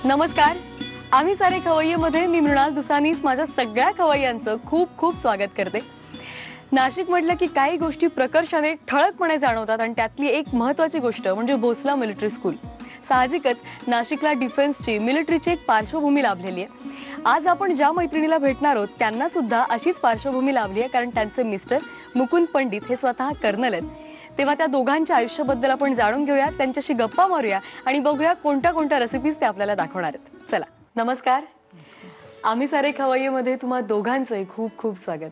नमस्कार, आम्ही सारे खवय्येमध्ये मी मृणाल दुसानीस माझ्या सगळ्या खवय्यांचं खूप खूप स्वागत करते. नाशिक म्हटलं की काही गोष्टी प्रकर्षाने ठळकपणे जाणवतात आणि त्यातली एक महत्त्वाची गोष्ट म्हणजे भोसला मिलिटरी स्कूल. साहजिकच नाशिकला डिफेन्सची मिलिटरीची एक पार्श्वभूमी लाभलेली आहे. आज आपण ज्या मैत्रिणीला भेटणार आहोत त्यांना सुद्धा अशीच पार्श्वभूमी लाभली आहे, कारण त्यांचे मिस्टर मुकुंद पंडित हे स्वतः कर्नल आहेत. तेव्हा त्या दोघांच्या आयुष्याबद्दल आपण जाणून घेऊया, त्यांच्याशी गप्पा मारूया आणि बघूया कोणत्या कोणत्या रेसिपीज ते आपल्याला दाखवणार आहेत. चला. नमस्कार. आम्ही सारे खवय्येमध्ये तुम्हा दोघांचंही खूप खूप स्वागत.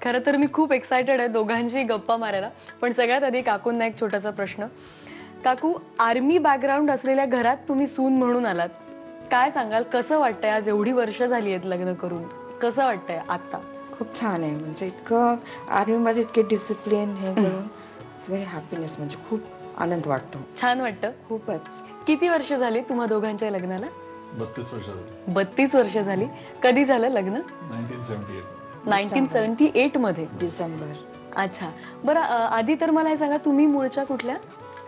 खरं तर मी खूप एक्सायटेड आहे दोघांशी गप्पा मारायला, पण सगळ्यात आधी काकूंना एक छोटासा प्रश्न. काकू, आर्मी बॅकग्राऊंड असलेल्या घरात तुम्ही सून म्हणून आलात, काय सांगाल, कसं वाटतंय आज एवढी वर्ष झाली आहेत लग्न करून, कसं वाटतंय आता? खूप छान आहे, म्हणजे इतकं आर्मीमध्ये इतके डिसिप्लिन हे करून इट्स व्हेरी हॅपीनेस, म्हणजे खूप आनंद वाटतो. छान वाटतं खूपच. किती वर्ष झाली तुम्हा दोघांच्या लग्नाला? 32 वर्ष झाली. 32 वर्ष झाली. कधी झालं लग्न? 1978 मध्ये डिसेंबर. अच्छा, बरं, आधी तर मला हे सांगा, तुम्ही मूळच्या कुठल्या?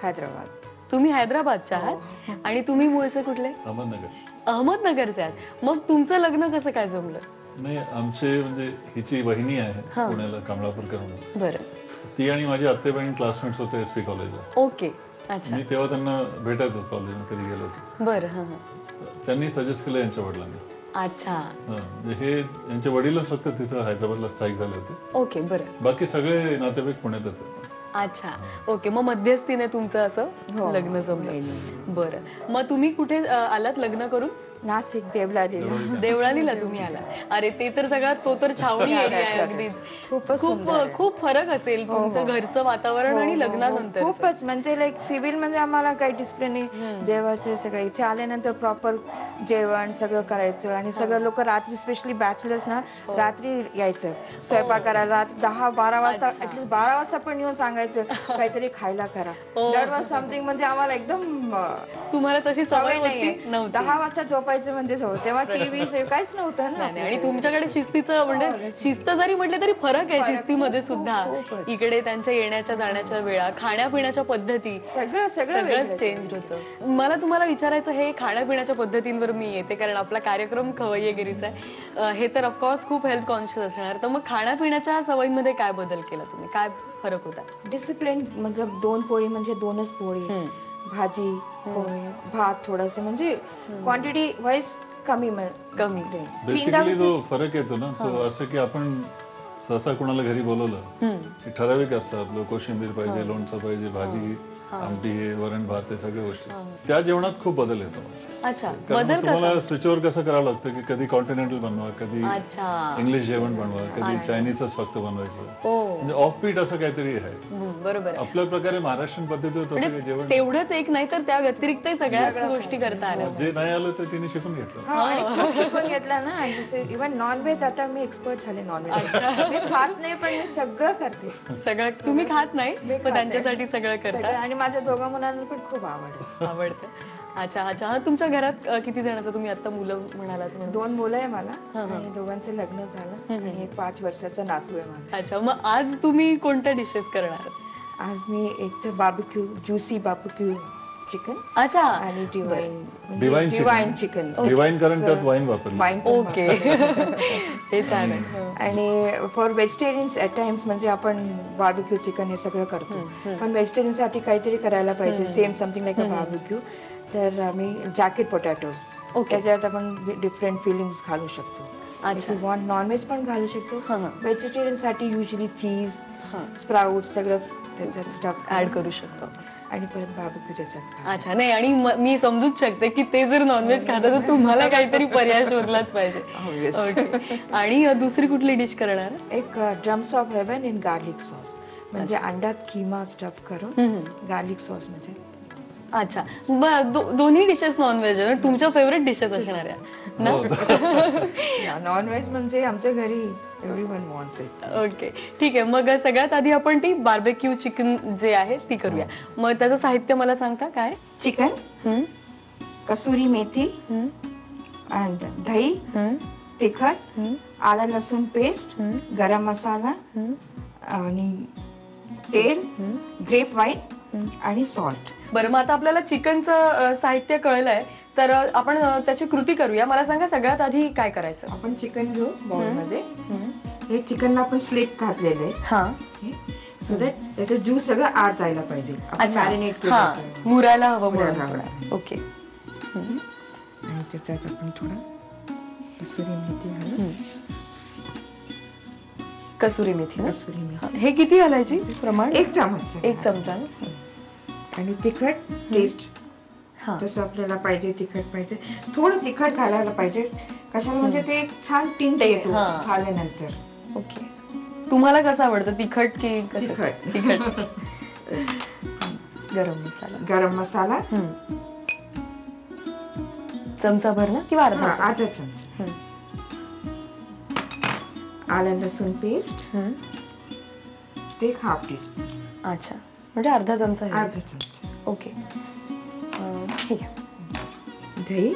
हैदराबाद. तुम्ही हैदराबादच्या आहात आणि तुम्ही मूळचे कुठले? अहमदनगर. अहमदनगरचे आहात. मग तुमचं लग्न कसं काय जमलं? नाही, आमचे म्हणजे हिची वहिनी आहे पुण्याला, कमळापूरकर म्हणून. बरं. ती आणि माझी आत्ते बहीण क्लासमेट्स होते SP कॉलेजला. ओके. अच्छा. मी तेव्हा त्यांना भेटायचो कॉलेजला कधी गेलो की. बरं. हां हां. त्यांनी सजेस्ट केलं यांच्या वडिलांनी. अच्छा. म्हणजे हे यांचे वडीलच फक्त तिथं हैदराबादला स्थायिक झाले होते. ओके. बरं. बाकी सगळे नातेवाईक पुण्यातच आहेत. अच्छा. ओके. मग मध्यस्थीने तुमचं असं लग्न जमलं. बरं. मग तुम्ही कुठे आलात लग्न करून? नाशिक, देवळालीला. देवळालीला तुम्ही आला. अरे ते तर सगळा तो तर छावणी एरिया आहे अगदीच. खूप फरक असेल तुमचं घरचं वातावरण आणि लग्नानंतर. खूपच, म्हणजे लाईक सिव्हिल म्हणजे आम्हाला काही डिसिप्लिन नाही, जेवायचं सगळं. इथे आल्यानंतर प्रॉपर जेवण सगळं करायचं आणि सगळं लोक रात्री, स्पेशली बॅचलर्स ना, रात्री यायचं स्वयंपाक करायला. 10-12 वाजता, ऍटलीस्ट 12 वाजता पण येऊन सांगायचं काहीतरी खायला करा. दॅट वॉज समथिंग, म्हणजे आम्हाला एकदम. तुम्हाला तशी सवय नव्हती? 10 वाजता झोपायचं म्हणजे तेव्हा टीव्ही काहीच नव्हतं ना. आणि तुमच्याकडे शिस्तीचं म्हणजे शिस्त जरी म्हटलं तरी फरक आहे शिस्तीमध्ये सुद्धा. इकडे त्यांच्या येण्याच्या जाण्याच्या वेळा, खाण्यापिण्याच्या पद्धती, सगळंच चेंज होतं. मला तुम्हाला विचारायचं, हे खाण्यापिण्याच्या पद्धतींवर मी येते, कारण आपला कार्यक्रम खवय्येगिरीचा आहे. हे तर ऑफकोर्स खूप हेल्थ कॉन्शियस असणार, तर मग खाण्यापिण्याच्या सवयींमध्ये काय बदल केला तुम्ही, काय फरक होता? डिसिप्लिन, मतलब 2 पोळी म्हणजे 2च पोळी, भाजी पोळी, भात थोडंसं, म्हणजे क्वांटिटी वाईज कमी. बेसिकली जो फरक येतो ना, तो असं की आपण सहसा कुणाला घरी बोलवलं की ठराविक असतात लोक, कोशिंबीर पाहिजे, लोणचं पाहिजे, भाजी, आमटी, वरण भात, ते सगळ्या गोष्टी. त्या जेवणात खूप बदल येतो. अच्छा. बदल तुम्हाला स्विचवर कसं करावं लागतं की कधी कॉन्टिनेंटल बनवा, कधी इंग्लिश जेवण बनवा, कधी चायनीजच फक्त बनवायचं. म्हणजे ऑफ बीट असं काहीतरी आहे. बरोबर. आपल्या प्रकारे महाराष्ट्रीयन पद्धतीवर जेवण तेवढंच एक नाही तर त्या व्यतिरिक्त सगळ्या गोष्टी करता आल्या. जे नाही आलं तर तिने शिकून घेतलं. शिकून घेतला ना. इव्हन नॉनव्हेज, आता मी एक्सपर्ट झाले नॉनव्हेज. मी खात नाही पण मी सगळं करते. सगळं तुम्ही खात नाही पण त्यांच्यासाठी सगळं करता. आणि माझ्या दोघा मुलांना पण खूप आवडतं. अच्छा. अच्छा. तुमच्या घरात किती जणांचं, तुम्ही आता मुलं म्हणालात? 2 मुलं आहे मला आणि दोघांचं लग्न झालं आणि एक 5 वर्षाचा नातू आहे मला. अच्छा. मग आज तुम्ही कोणत्या डिशेस करणार? आज मी एक तर बार्बिक्यू, ज्युसी बार्बिक्यू चिकन. अच्छा. आणि डिवाइन चिकन. डिवाइन कारण त्यात वाईन वापरली. ओके. हे छान आहे. आणि फॉर व्हेजिटेरियन्स ॲट टाइम्स, म्हणजे आपण बार्बिक्यू चिकन हे सगळं करतो, पण व्हेजिटेरियन साठी काहीतरी करायला पाहिजे, same something like a barbecue. तर आम्ही जॅकेट पोटॅटोज, त्याच्यात आपण डिफरंट फिलिंग्स घालू शकतो. अच्छा. वॉन्ट नॉनव्हेज पण घालू शकतो. व्हेजिटेरियन साठी युजली चीज, स्प्राउट सगळं त्याच्यात स्टफ ऍड करू शकतो आणि परत बार्बिक्यू त्याच्यात. अच्छा. नाही, आणि मी समजूच शकते की ते जर नॉनव्हेज खाता तर तुम्हाला काहीतरी पर्याय शोधलाच पाहिजे. आणि दुसरी कुठली डिश करणार? एक drums of heaven in garlic sauce, म्हणजे अंड्यात किमा स्टफ करून गार्लिक सॉस म्हणजे. अच्छा. दोन्ही डिशेस नॉनव्हेज आहे, तुमच्या फेवरेट डिशेस असणार आहे ना? नॉनव्हेज म्हणजे आमच्या घरी एव्हरीवन वॉन्ट्स इट. ओके, ठीक आहे. मग सगळ्यात आधी आपण ती बार्बेक्यू चिकन जे आहे ती करूया. मग त्याचं साहित्य मला सांगता काय? चिकन, कसुरी मेथी, अँड दही, तिखट, आलं लसूण पेस्ट, गरम मसाला आणि तेल, ग्रेप वाईन आणि सॉल्ट. बरं, मग आता आपल्याला चिकनचं साहित्य कळलंय, तर आपण त्याची कृती करूया. मला सांगा सगळ्यात आधी काय करायचं. आपण चिकन घेऊ बाउलमध्ये. हे चिकनला आपण स्लिट घातलेलं आहे. हा, सो दॅट त्याचं ज्यूस सगळं आत जायला पाहिजे. अच्छा, मॅरिनेट हा, केलं मुरायला हवं मुरायला म्हणून. ओके. आणि त्याच्यात आपण थोडं कसुरी मेथी घालू. कसुरी मेथी ना? कसुरी मेथी हे किती घालायची प्रमाण? 1 चमचा. 1 चमचा ना? आणि तिखट टेस्ट हा, जसं आपल्याला पाहिजे तिखट पाहिजे. थोडं तिखट घालायला पाहिजे. कशाला म्हणजे ते एक छान टिंच येतो हा. झाल्यानंतर. ओके. तुम्हाला कसं आवडतं, तिखट की कसं? तिखट. तिखट. गरम मसाला. गरम मसाला चमचा भर ना किंवा अर्धा चमचा? अर्धा चमचा. आलं लसूण पेस्ट ते 1/2 टीस्पून. अच्छा, म्हणजे अर्धा चमचा आहे. अर्धा चमचा. ओके. हे घ्या. दही,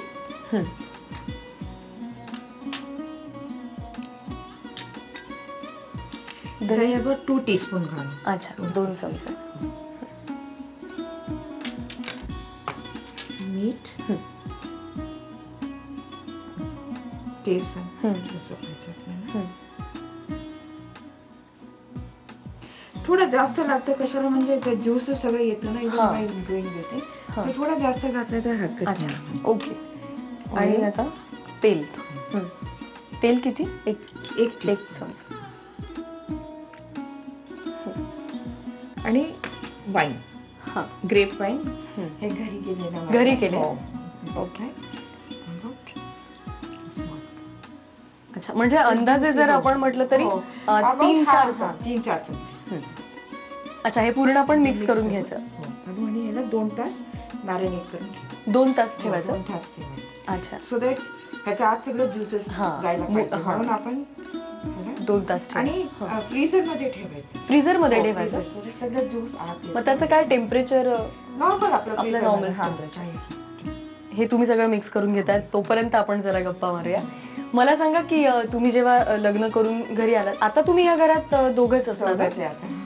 दही अबाउट 2 टीस्पून घालू. अच्छा, 2 चमचे. मीठ टेस्ट जसं पाहिजे आपल्याला. थोडं जास्त लागतं. कशाला म्हणजे ज्यूस सगळं येतं ना, एकदम डुईंग दिसते. थोडं जास्त घातलं तर हरकत अच्छा, नाही. ओके. आणि आता तेल. तेल किती? एक चमचा. आणि वाईन, हा, ग्रेप वाईन. हे घरी केलेलं वाईन. घरी केले? ओके. अच्छा, म्हणजे अंदाजे जर आपण म्हटलं तरी 3-4 चमचे. अच्छा, हे पूर्ण आपण मिक्स करून घ्यायचं. आणि याला 2 तास मॅरिनेट करून घ्यायचं. 2 तास ठेवायचं? 2 तास ठेवायचं. अच्छा, सो दॅट ह्याच्या आत सगळं ज्युसेस जायला पाहिजे म्हणून आपण 2 तास आणि फ्रीझर मध्ये ठेवायचं. फ्रीझर मध्ये ठेवायचं. सगळं ज्यूस आत. मग त्याचं काय टेम्परेचर? नॉर्मल आपलं नॉर्मल. टेम्परेचर. हे तुम्ही सगळं मिक्स करून घेताय, तोपर्यंत आपण जरा गप्पा मारूया. मला सांगा की तुम्ही जेव्हा लग्न करून घरी आलात, आता तुम्ही या घरात दोघंच असतात?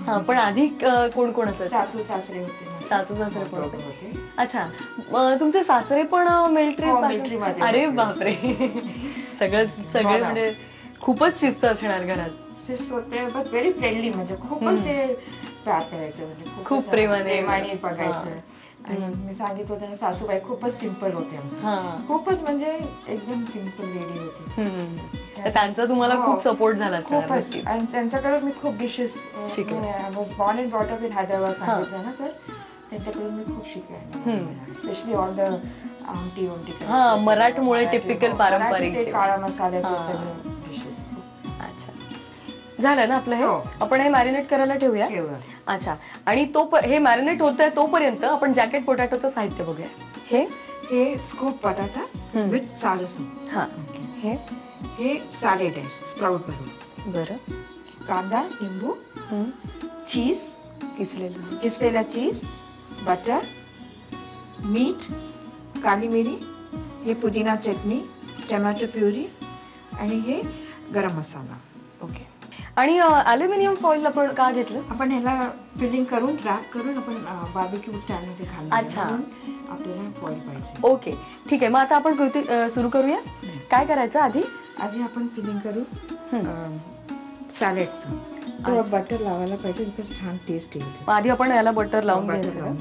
हा, पण आधी कोण कोण असायचं? सासू सासरे होते. सासू सासरे पण होते. अच्छा, तुमचे सासरे पण मिलिटरी? अरे बापरे. सगळे म्हणजे खूपच शिस्त असणार घरात. शिस्त होते, बट व्हेरी फ्रेंडली. म्हणजे खूपच ते प्यार करायचं. म्हणजे खूप प्रेमाने बघायचं. आणि मी सांगितलं होतं सासूबाई खूपच सिंपल होते. खूपच म्हणजे एकदम सिंपल लेडी होती. त्यांचा तुम्हाला खूप सपोर्ट झाला. खूपच. आणि त्यांच्याकडे मी खूप डिशेस शिकले. I was born and brought up in Hyderabad सांगितलं ना, तर त्यांच्याकडून मी खूप शिकले. स्पेशली ऑल द आमटी मराठमोळे टिपिकल पारंपरिक काळा मसाल्याचे सगळे डिशेस. अच्छा, झालं ना आपलं हे? आपण हे मॅरिनेट करायला ठेवूया. अच्छा, आणि हे मॅरिनेट होत आहे तोपर्यंत आपण जॅकेट पोटॅटोचं साहित्य बघूया. हे स्कूप बटाटा विथ सालसम. हा, हे सॅलेड आहे स्प्राउट भरून. बरं. कांदा, लिंबू, चीज, किसलेला चीज, बटर, मीठ, काली मिरी, हे पुदिना चटणी, टोमॅटो प्युरी आणि हे गरम मसाला. ओके. आणि अल्युमिनियम फॉइल आपण का घेतलं? आपण ह्याला फिलिंग करून रॅप करून आपण बार्बिक्यू स्टँड मध्ये घालणार. अच्छा, आपल्याला फॉइल पाहिजे. ओके, ठीक आहे. मग आता आपण कृती सुरू करूया. काय करायचं? आधी आपण फिलिंग करू सॅलेडचं. थोडं बटर लावायला पाहिजे, बिकॉज छान टेस्ट येईल. आधी आपण याला बटर लावून घ्यायचं.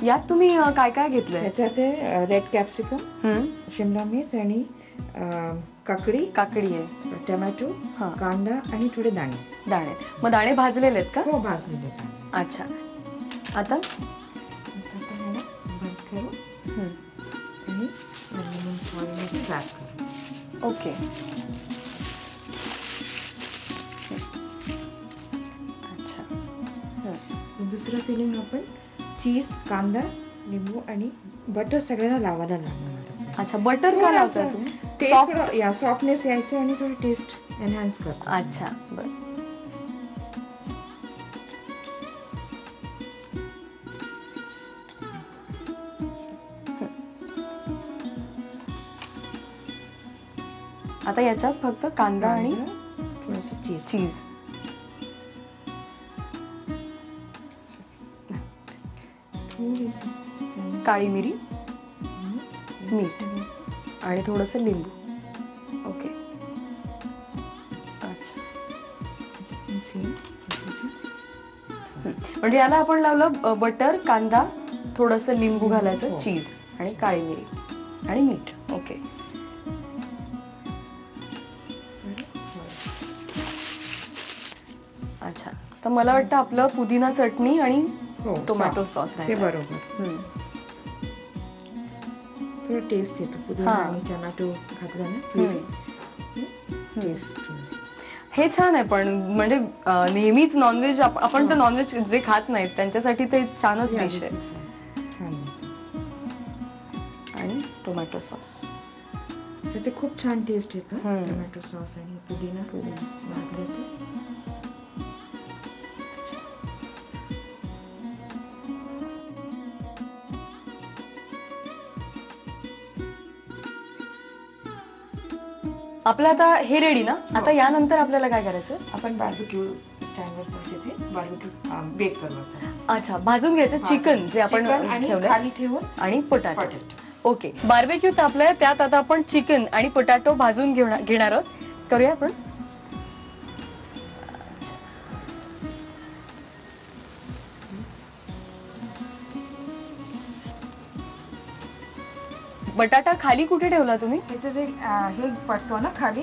यात तुम्ही काय काय घेतलंय? ह्याच्यात रेड कॅप्सिकम, शिमला मिर्च आणि काकडी आहे, टोमॅटो, कांदा आणि थोडे दाणे. मग दाणे भाजलेले आहेत का? हो, भाजलेले. अच्छा, आता बंद करू आणि फॉइलमध्ये रॅप करू. ओके. अच्छा, दुसरं फिलिंग आपण चीज, कांदा, लिंबू आणि बटर सगळ्यांना लावायला लागणार. अच्छा, बटर का लावता तुम्ही? सॉफ्टनेस यायचं आणि थोडी टेस्ट एनहान्स करतो. अच्छा, बरं. आता याच्यात फक्त कांदा आणि थोडंसं चीज. थोडीशी काळी मिरी, मीठ आणि थोडंसं लिंबू. ओके. अच्छा. म्हणजे याला आपण लावलं बटर, कांदा, थोडंसं लिंबू घालायचं, चीज आणि काळी मिरी आणि मीठ. ओके. अच्छा, तर मला वाटतं आपलं पुदिना चटणी आणि टोमॅटो सॉस ते बरोबर. थोडं टेस्ट येतो पुदिना आणि टोमॅटो घातला ना, टेस्ट. हे छान आहे. पण म्हणजे नेहमीच नॉनव्हेज आपण तर नॉनव्हेज जे खात नाहीत त्यांच्यासाठी ते छानच डिश आहे. छान. आणि टोमॅटो सॉस, त्याचे खूप छान टेस्ट येतो टोमॅटो सॉस आणि पुदिना घातलं तर. आपलं आता हे रेडी ना. आता यानंतर आपल्याला काय करायचं? आपण बार्बिक्यू स्टँडवर तिथे बार्बिक्यू बेक करू. अच्छा, भाजून घ्यायचं चिकन जे आपण ठेवलं खाली ठेवून आणि पोटॅटो. ओके, बार्बिक्यू तापलंय, त्यात आता आपण चिकन आणि पोटॅटो भाजून घेणार आहोत. करूया आपण. बटाटा खाली कुठे ठेवला तुम्ही? त्याचं जे हे पडतो ना खाली,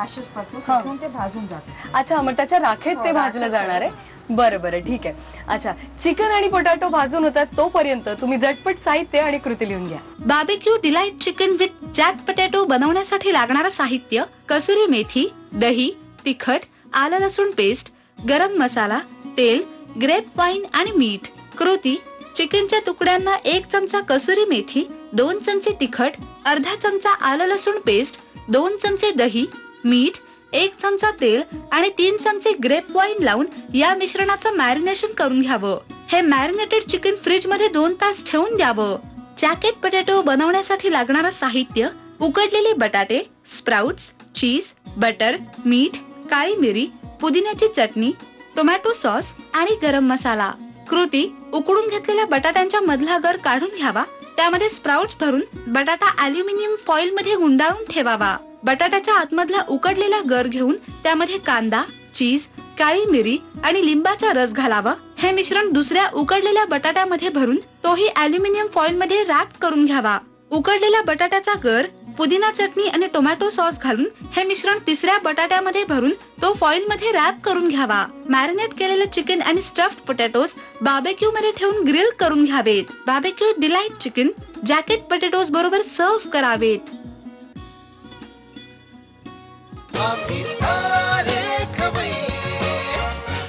ऍशेस पडतो, त्याच्यातून ते भाजून जातं. अच्छा, मग त्याच्या राखेत ते भाजलं जाणार आहे. बरं बरं, ठीक आहे. अच्छा, चिकन आणि पोटॅटो भाजून होतात तोपर्यंत तुम्ही झटपट साहित्य आणि कृती लिहून घ्या. Barbecue delight chicken with jack potato बनवण्यासाठी लागणारं साहित्य: कसुरी मेथी, दही, तिखट, आलं लसूण पेस्ट, गरम मसाला, तेल, ग्रेप वाईन आणि मीठ. कृती: चिकनच्या तुकड्यांना 1 चमचा कसुरी मेथी, 2 चमचे तिखट, अर्धा चमचा आलं लसूण पेस्ट, 2 चमचे दही, मीठ, 1 चमचा तेल आणि 3 चमचे ग्रेप वाईन लावून या मिश्रणाचं मॅरिनेशन करून घ्यावं. हे मॅरिनेटेड चिकन फ्रीज मध्ये 2 तास ठेवून द्यावं. जॅकेट पोटॅटो बनवण्यासाठी लागणारं साहित्य: उकडलेले बटाटे, स्प्राउट्स, चीज, बटर, मीठ, काळी मिरी, पुदिन्याची चटणी, टोमॅटो सॉस आणि गरम मसाला. कृती: उकडून घेतलेल्या बटाट्यांच्या मधला गर काढून घ्यावा. त्यामध्ये स्प्राउट्स भरून बटाटा अल्युमिनियम फॉइल मध्ये गुंडाळून ठेवावा. बटाट्याच्या आतमधला उकडलेला गर घेऊन त्यामध्ये कांदा, चीज, काळी मिरी आणि लिंबाचा रस घालावा. हे मिश्रण दुसऱ्या उकडलेल्या बटाट्यामध्ये भरून तोही अल्युमिनियम फॉइल मध्ये रॅप करून घ्यावा. उकडलेल्या बटाट्याचा गर, पुदिना चटणी आणि टोमॅटो सॉस घालून हे मिश्रण तिसऱ्या बटाट्यामध्ये भरून तो फॉइल मध्ये रॅप करून घ्यावा. मॅरिनेट केलेले चिकन आणि स्टफ्ड पोटॅटोज बार्बिक्यू मध्ये ठेवून ग्रिल करून घ्यावेत. Barbecue delight chicken jacket potatoes बरोबर सर्व्ह करावेत.